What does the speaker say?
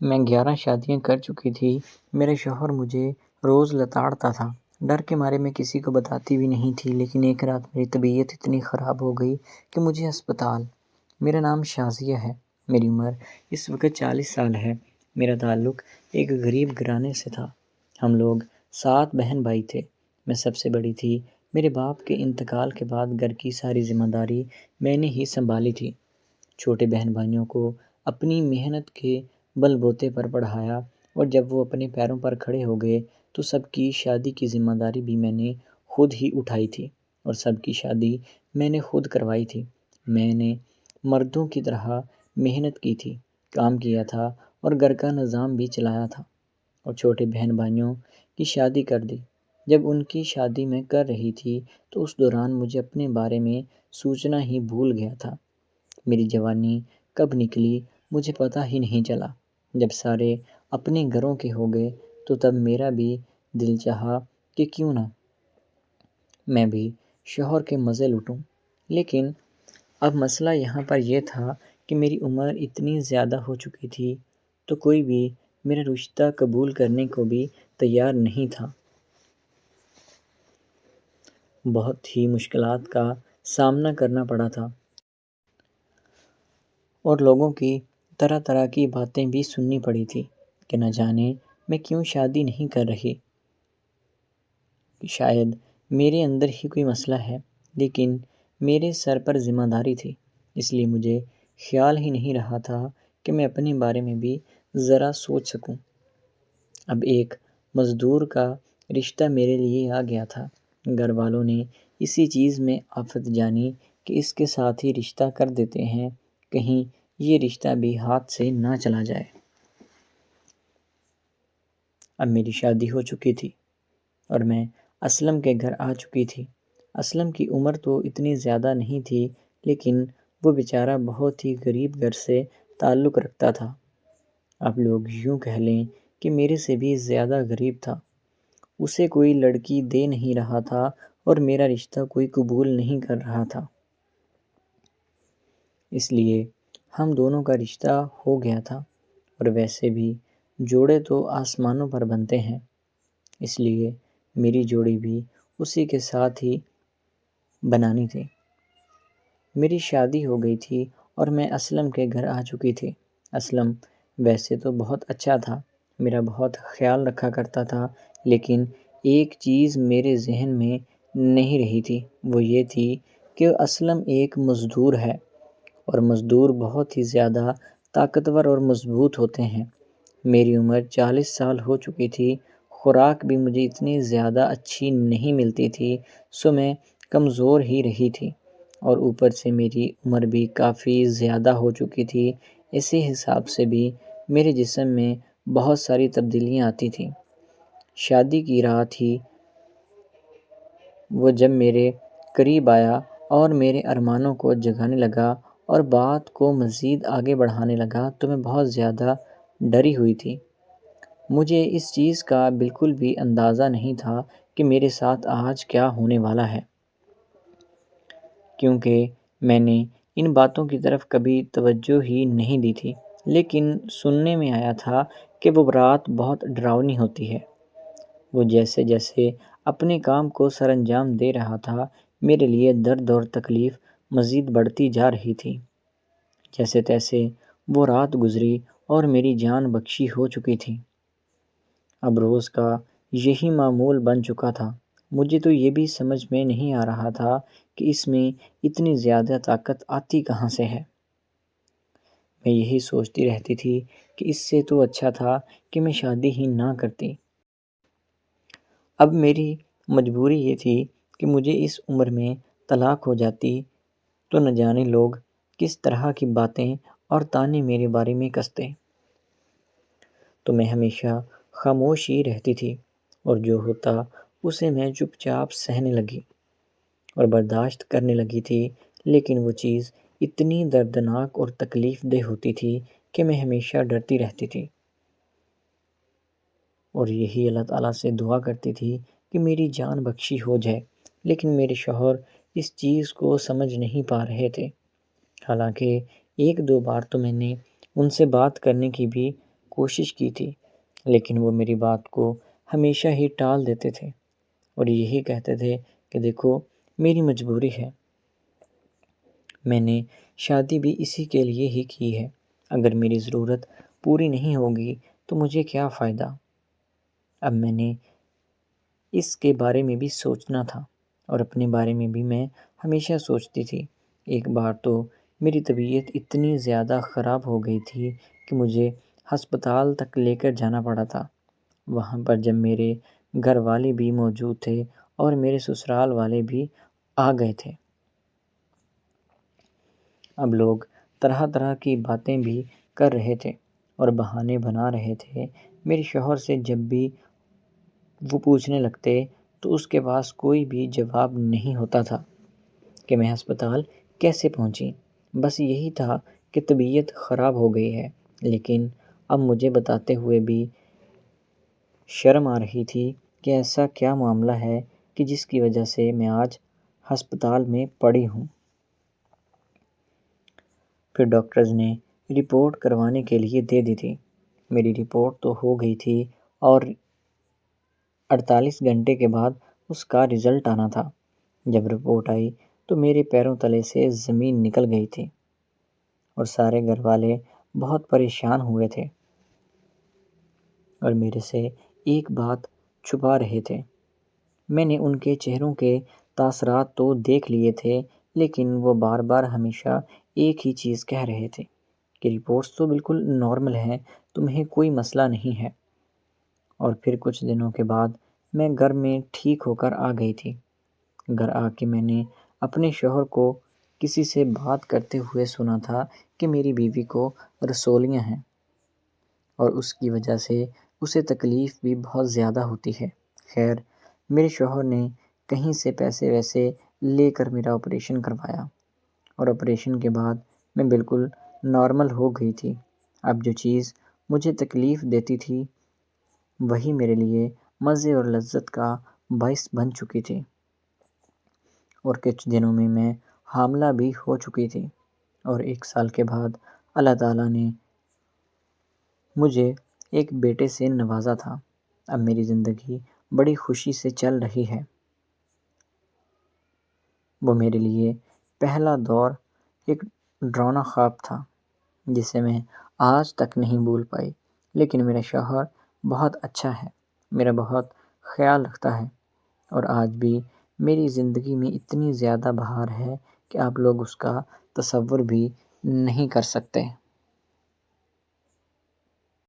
میں 11 شادیاں کر چکی تھی۔ میرا شوہر مجھے روز لتاڑتا تھا۔ ڈر کے مارے میں کسی کو بتاتی بھی نہیں تھی، لیکن ایک رات میری طبیعت اتنی خراب ہو گئی کہ مجھے ہسپتال۔ میرا نام شازیہ ہے۔ میری عمر اس وقت 40 سال ہے۔ میرا تعلق ایک غریب گھرانے سے تھا۔ ہم لوگ 7 بہن بھائی تھے۔ میں سب سے بڑی تھی۔ میرے باپ کے انتقال کے بعد گھر کی ساری ذمہ داری میں نے ہی سنبھالی تھی۔ چھوٹے بہن بھائیوں کو اپنی محنت کے بل بوتے پر پڑھایا، اور جب وہ اپنے پیروں پر کھڑے ہو گئے تو سب کی شادی کی ذمہ داری بھی میں نے خود ہی اٹھائی تھی، اور سب کی شادی میں نے خود کروائی تھی۔ میں نے مردوں کی طرح محنت کی تھی، کام کیا تھا اور گھر کا نظام بھی چلایا تھا، اور چھوٹے بہن بھائیوں کی شادی کر دی۔ جب ان کی شادی میں کر رہی تھی تو اس دوران مجھے اپنے بارے میں سوچنا ہی بھول گیا تھا۔ میری جوانی کب نکلی مجھے پتہ ہی نہیں چلا۔ جب سارے اپنے گھروں کے ہو گئے تو تب میرا بھی دل چاہا کہ کیوں نہ میں بھی شوہر کے مزے لوٹوں۔ لیکن اب مسئلہ یہاں پر یہ تھا کہ میری عمر اتنی زیادہ ہو چکی تھی تو کوئی بھی میرا رشتہ قبول کرنے کو بھی تیار نہیں تھا۔ بہت ہی مشکلات کا سامنا کرنا پڑا تھا، اور لوگوں کی طرح طرح کی باتیں بھی سننی پڑی تھی کہ نہ جانے میں کیوں شادی نہیں کر رہی۔ شاید میرے اندر ہی کوئی مسئلہ ہے، لیکن میرے سر پر ذمہ داری تھی، اس لیے مجھے خیال ہی نہیں رہا تھا کہ میں اپنے بارے میں بھی ذرا سوچ سکوں۔ اب ایک مزدور کا رشتہ میرے لیے آ گیا تھا۔ گھر والوں نے اسی چیز میں آفت جانی کہ اس کے ساتھ ہی رشتہ کر دیتے ہیں، کہیں یہ رشتہ بھی ہاتھ سے نہ چلا جائے۔ اب میری شادی ہو چکی تھی اور میں اسلم کے گھر آ چکی تھی۔ اسلم کی عمر تو اتنی زیادہ نہیں تھی، لیکن وہ بیچارہ بہت ہی غریب گھر سے تعلق رکھتا تھا۔ اب لوگ یوں کہہ لیں کہ میرے سے بھی زیادہ غریب تھا۔ اسے کوئی لڑکی دے نہیں رہا تھا اور میرا رشتہ کوئی قبول نہیں کر رہا تھا، اس لیے ہم دونوں کا رشتہ ہو گیا تھا۔ اور ویسے بھی جوڑے تو آسمانوں پر بنتے ہیں، اس لیے میری جوڑی بھی اسی کے ساتھ ہی بنانی تھی۔ میری شادی ہو گئی تھی اور میں اسلم کے گھر آ چکی تھی۔ اسلم ویسے تو بہت اچھا تھا، میرا بہت خیال رکھا کرتا تھا، لیکن ایک چیز میرے ذہن میں نہیں رہی تھی، وہ یہ تھی کہ اسلم ایک مزدور ہے، اور مزدور بہت ہی زیادہ طاقتور اور مضبوط ہوتے ہیں۔ میری عمر 40 سال ہو چکی تھی، خوراک بھی مجھے اتنی زیادہ اچھی نہیں ملتی تھی، سو میں کمزور ہی رہی تھی، اور اوپر سے میری عمر بھی کافی زیادہ ہو چکی تھی۔ اسی حساب سے بھی میرے جسم میں بہت ساری تبدیلیاں آتی تھیں۔ شادی کی رات ہی وہ جب میرے قریب آیا اور میرے ارمانوں کو جگانے لگا اور بات کو مزید آگے بڑھانے لگا تو میں بہت زیادہ ڈری ہوئی تھی۔ مجھے اس چیز کا بالکل بھی اندازہ نہیں تھا کہ میرے ساتھ آج کیا ہونے والا ہے، کیونکہ میں نے ان باتوں کی طرف کبھی توجہ ہی نہیں دی تھی، لیکن سننے میں آیا تھا کہ وہ رات بہت ڈراؤنی ہوتی ہے۔ وہ جیسے جیسے اپنے کام کو سر انجام دے رہا تھا، میرے لیے درد اور تکلیف مزید بڑھتی جا رہی تھی۔ جیسے تیسے وہ رات گزری اور میری جان بخشی ہو چکی تھی۔ اب روز کا یہی معمول بن چکا تھا۔ مجھے تو یہ بھی سمجھ میں نہیں آ رہا تھا کہ اس میں اتنی زیادہ طاقت آتی کہاں سے ہے۔ میں یہی سوچتی رہتی تھی کہ اس سے تو اچھا تھا کہ میں شادی ہی نہ کرتی۔ اب میری مجبوری یہ تھی کہ مجھے اس عمر میں طلاق ہو جاتی تو نہ جانے لوگ کس طرح کی باتیں اور طعنے میرے بارے میں کستے۔ تو میں ہمیشہ خاموش ہی رہتی تھی، اور جو ہوتا اسے میں چپ چاپ سہنے لگی اور برداشت کرنے لگی تھی، لیکن وہ چیز اتنی دردناک اور تکلیف دہ ہوتی تھی کہ میں ہمیشہ ڈرتی رہتی تھی، اور یہی اللہ تعالیٰ سے دعا کرتی تھی کہ میری جان بخشی ہو جائے، لیکن میرے شوہر اس چیز کو سمجھ نہیں پا رہے تھے۔ حالانکہ ایک دو بار تو میں نے ان سے بات کرنے کی بھی کوشش کی تھی، لیکن وہ میری بات کو ہمیشہ ہی ٹال دیتے تھے اور یہی کہتے تھے کہ دیکھو میری مجبوری ہے، میں نے شادی بھی اسی کے لیے ہی کی ہے، اگر میری ضرورت پوری نہیں ہوگی تو مجھے کیا فائدہ۔ اب میں نے اس کے بارے میں بھی سوچنا تھا اور اپنے بارے میں بھی میں ہمیشہ سوچتی تھی۔ ایک بار تو میری طبیعت اتنی زیادہ خراب ہو گئی تھی کہ مجھے ہسپتال تک لے کر جانا پڑا تھا۔ وہاں پر جب میرے گھر والے بھی موجود تھے اور میرے سسرال والے بھی آ گئے تھے، اب لوگ طرح طرح کی باتیں بھی کر رہے تھے اور بہانے بنا رہے تھے۔ میرے شوہر سے جب بھی وہ پوچھنے لگتے تو اس کے پاس کوئی بھی جواب نہیں ہوتا تھا کہ میں ہسپتال کیسے پہنچی، بس یہی تھا کہ طبیعت خراب ہو گئی ہے۔ لیکن اب مجھے بتاتے ہوئے بھی شرم آ رہی تھی کہ ایسا کیا معاملہ ہے کہ جس کی وجہ سے میں آج ہسپتال میں پڑی ہوں۔ پھر ڈاکٹرز نے رپورٹ کروانے کے لیے دے دی تھی۔ میری رپورٹ تو ہو گئی تھی اور 48 گھنٹے کے بعد اس کا رزلٹ آنا تھا۔ جب رپورٹ آئی تو میرے پیروں تلے سے زمین نکل گئی تھی اور سارے گھر والے بہت پریشان ہوئے تھے اور میرے سے ایک بات چھپا رہے تھے۔ میں نے ان کے چہروں کے تاثرات تو دیکھ لیے تھے، لیکن وہ بار بار ہمیشہ ایک ہی چیز کہہ رہے تھے کہ رپورٹس تو بالکل نارمل ہیں، تمہیں کوئی مسئلہ نہیں ہے۔ اور پھر کچھ دنوں کے بعد میں گھر میں ٹھیک ہو کر آ گئی تھی۔ گھر آ کے میں نے اپنے شوہر کو کسی سے بات کرتے ہوئے سنا تھا کہ میری بیوی کو رسولیاں ہیں اور اس کی وجہ سے اسے تکلیف بھی بہت زیادہ ہوتی ہے۔ خیر، میرے شوہر نے کہیں سے پیسے ویسے لے کر میرا آپریشن کروایا اور آپریشن کے بعد میں بالکل نارمل ہو گئی تھی۔ اب جو چیز مجھے تکلیف دیتی تھی وہی میرے لیے مزے اور لذت کا باعث بن چکی تھی، اور کچھ دنوں میں میں حاملہ بھی ہو چکی تھی اور 1 سال کے بعد اللہ تعالیٰ نے مجھے ایک بیٹے سے نوازا تھا۔ اب میری زندگی بڑی خوشی سے چل رہی ہے۔ وہ میرے لیے پہلا دور ایک ڈراؤنا خواب تھا جسے میں آج تک نہیں بھول پائی، لیکن میرا شوہر بہت اچھا ہے، میرا بہت خیال رکھتا ہے اور آج بھی میری زندگی میں اتنی زیادہ بہار ہے کہ آپ لوگ اس کا تصور بھی نہیں کر سکتے۔